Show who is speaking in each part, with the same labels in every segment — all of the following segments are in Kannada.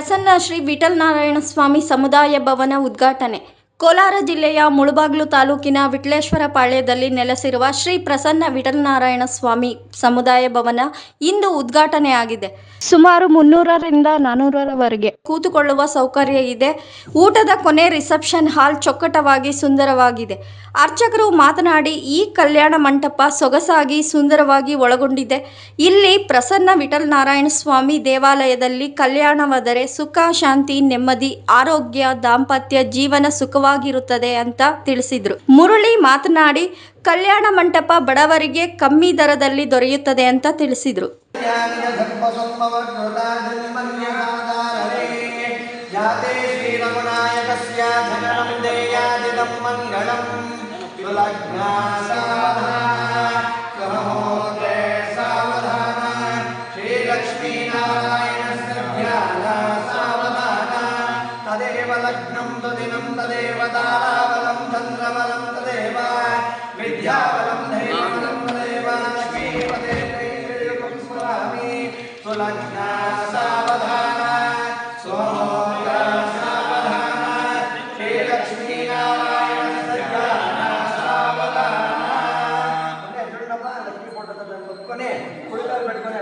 Speaker 1: ಪ್ರಸನ್ನ ಶ್ರೀ ವಿಠಲ್ ನಾರಾಯಣ ಸ್ವಾಮಿ ಸಮುದಾಯ ಭವನ ಉದ್ಘಾಟನೆ. ಕೋಲಾರ ಜಿಲ್ಲೆಯ ಮುಳಬಾಗಿಲು ತಾಲೂಕಿನ ವಿಠಲೇಶ್ವರ ಪಾಳ್ಯದಲ್ಲಿ ನೆಲೆಸಿರುವ ಶ್ರೀ ಪ್ರಸನ್ನ ವಿಠಲ್ ನಾರಾಯಣ ಸ್ವಾಮಿ ಸಮುದಾಯ ಭವನ ಇಂದು ಉದ್ಘಾಟನೆಯಾಗಿದೆ. ಸುಮಾರು 300ರಿಂದ 400ರವರೆಗೆ ಕೂತುಕೊಳ್ಳುವ ಸೌಕರ್ಯ ಇದೆ. ಊಟದ ಕೊನೆ ರಿಸೆಪ್ಷನ್ ಹಾಲ್ ಚೊಕ್ಕಟವಾಗಿ ಸುಂದರವಾಗಿದೆ. ಅರ್ಚಕರು ಮಾತನಾಡಿ, ಈ ಕಲ್ಯಾಣ ಮಂಟಪ ಸೊಗಸಾಗಿ ಸುಂದರವಾಗಿ ಒಳಗೊಂಡಿದೆ. ಇಲ್ಲಿ ಪ್ರಸನ್ನ ವಿಠಲ್ ನಾರಾಯಣ ಸ್ವಾಮಿ ದೇವಾಲಯದಲ್ಲಿ ಕಲ್ಯಾಣವಾದರೆ ಸುಖ, ಶಾಂತಿ, ನೆಮ್ಮದಿ, ಆರೋಗ್ಯ, ದಾಂಪತ್ಯ ಜೀವನ ಸುಖವಾಗಿರುತ್ತದೆ ಅಂತ ತಿಳಿಸಿದ್ರು. ಮುರಳಿ ಮಾತನಾಡಿ, ಕಲ್ಯಾಣ ಮಂಟಪ ಬಡವರಿಗೆ ಕಮ್ಮಿ ದರದಲ್ಲಿ ದೊರೆಯುತ್ತದೆ ಅಂತ ತಿಳಿಸಿದ್ರು.
Speaker 2: तदेव लग्नं तदिनं तदेव ताराबलं चन्द्रबलं तदेव विद्याबलं धैर्यबलं तदेव लक्ष्मीपते दैर्यं स्मरामि सुलग्ना सावधाना सोमोग्रा सावधाना श्रीलक्ष्मीनारायण सज्जाना सावधाना చూడండమ్మా లక్ష్మీ ఫోటో పెట్టుకొని కుళ్ళలు పెట్టుకొని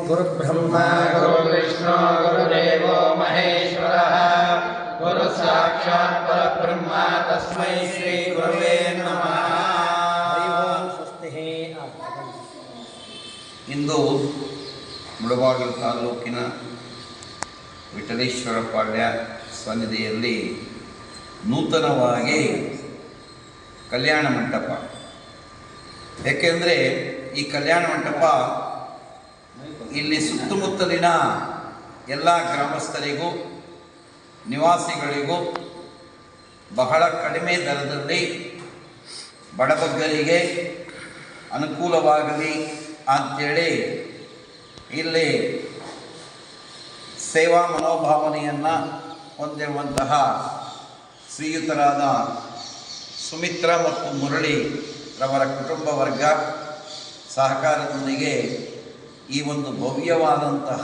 Speaker 2: गुरु ब्रह्मा गुरु विष्णु गुरुदेवो महेश्वरः गुरु साक्षात् परब्रह्म तस्मै श्री गुरुवे नमः.
Speaker 3: ಇಂದು ಮುಳಬಾಗಿಲು ತಾಲೂಕಿನ ವಿಠಲೇಶ್ವರ ಪಾಳ್ಯ ಸನ್ನಿಧಿಯಲ್ಲಿ ನೂತನವಾಗಿ ಕಲ್ಯಾಣ ಮಂಟಪ. ಏಕೆಂದರೆ ಈ ಕಲ್ಯಾಣ ಮಂಟಪ ಇಲ್ಲಿ ಸುತ್ತಮುತ್ತಲಿನ ಎಲ್ಲ ಗ್ರಾಮಸ್ಥರಿಗೂ ನಿವಾಸಿಗಳಿಗೂ ಬಹಳ ಕಡಿಮೆ ದರದಲ್ಲಿ ಬಡಬಗ್ಗರಿಗೆ ಅನುಕೂಲವಾಗಲಿ ಅಂಥೇಳಿ ಇಲ್ಲಿ ಸೇವಾ ಮನೋಭಾವನೆಯನ್ನು ಹೊಂದಿರುವಂತಹ ಶ್ರೀಯುತರಾದ ಸುಮಿತ್ರ ಮತ್ತು ಮುರಳಿ ರವರ ಕುಟುಂಬ ವರ್ಗ ಸಹಕಾರದೊಂದಿಗೆ ಈ ಒಂದು ಭವ್ಯವಾದಂತಹ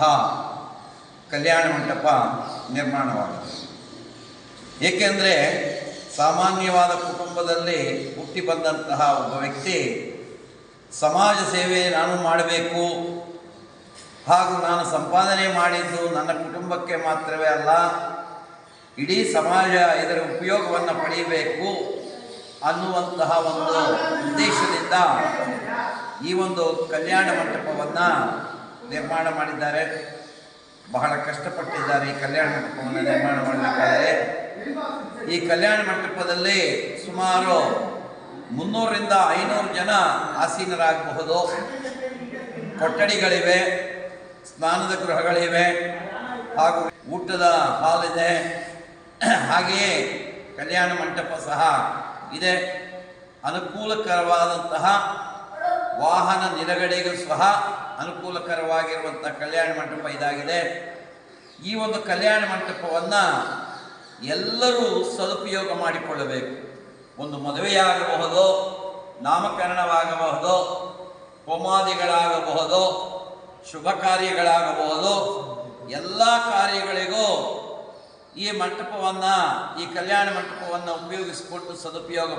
Speaker 3: ಕಲ್ಯಾಣ ಮಂಟಪ ನಿರ್ಮಾಣವಾಗಿದೆ. ಏಕೆಂದರೆ ಸಾಮಾನ್ಯವಾದ ಕುಟುಂಬದಲ್ಲಿ ಹುಟ್ಟಿ ಬಂದಂತಹ ಒಬ್ಬ ವ್ಯಕ್ತಿ ಸಮಾಜ ಸೇವೆ ನಾನು ಮಾಡಬೇಕು, ಹಾಗೂ ನಾನು ಸಂಪಾದನೆ ಮಾಡಿದ್ದು ನನ್ನ ಕುಟುಂಬಕ್ಕೆ ಮಾತ್ರವೇ ಅಲ್ಲ, ಇಡೀ ಸಮಾಜ ಇದರ ಉಪಯೋಗವನ್ನು ಪಡೆಯಬೇಕು ಅನ್ನುವಂತಹ ಒಂದು ಉದ್ದೇಶದಿಂದ ಈ ಒಂದು ಕಲ್ಯಾಣ ಮಂಟಪವನ್ನು ನಿರ್ಮಾಣ ಮಾಡಿದ್ದಾರೆ. ಬಹಳ ಕಷ್ಟಪಟ್ಟಿದ್ದಾರೆ ಈ ಕಲ್ಯಾಣ ಮಂಟಪವನ್ನು ನಿರ್ಮಾಣ ಮಾಡಬೇಕಾದರೆ. ಈ ಕಲ್ಯಾಣ ಮಂಟಪದಲ್ಲಿ ಸುಮಾರು 300ರಿಂದ 500 ಜನ ಆಸೀನರಾಗಬಹುದು. ಕೊಠಡಿಗಳಿವೆ, ಸ್ನಾನದ ಗೃಹಗಳಿವೆ, ಹಾಗೂ ಊಟದ ಹಾಲ್ ಇದೆ. ಹಾಗೆಯೇ ಕಲ್ಯಾಣ ಮಂಟಪ ಸಹ ಇದೆ. ಅನುಕೂಲಕರವಾದಂತಹ ವಾಹನ ನಿಲುಗಡೆಗೂ ಸಹ ಅನುಕೂಲಕರವಾಗಿರುವಂಥ ಕಲ್ಯಾಣ ಮಂಟಪ ಇದಾಗಿದೆ. ಈ ಒಂದು ಕಲ್ಯಾಣ ಮಂಟಪವನ್ನು ಎಲ್ಲರೂ ಸದುಪಯೋಗ ಮಾಡಿಕೊಳ್ಳಬೇಕು. ಒಂದು ಮದುವೆಯಾಗಬಹುದು, ನಾಮಕರಣವಾಗಬಹುದು, ಹೋಮಾದಿಗಳಾಗಬಹುದು, ಶುಭ ಕಾರ್ಯಗಳಾಗಬಹುದು, ಎಲ್ಲ ಕಾರ್ಯಗಳಿಗೂ ಈ ಮಂಟಪವನ್ನು, ಈ ಕಲ್ಯಾಣ ಮಂಟಪವನ್ನು ಉಪಯೋಗಿಸಿಕೊಂಡು ಸದುಪಯೋಗ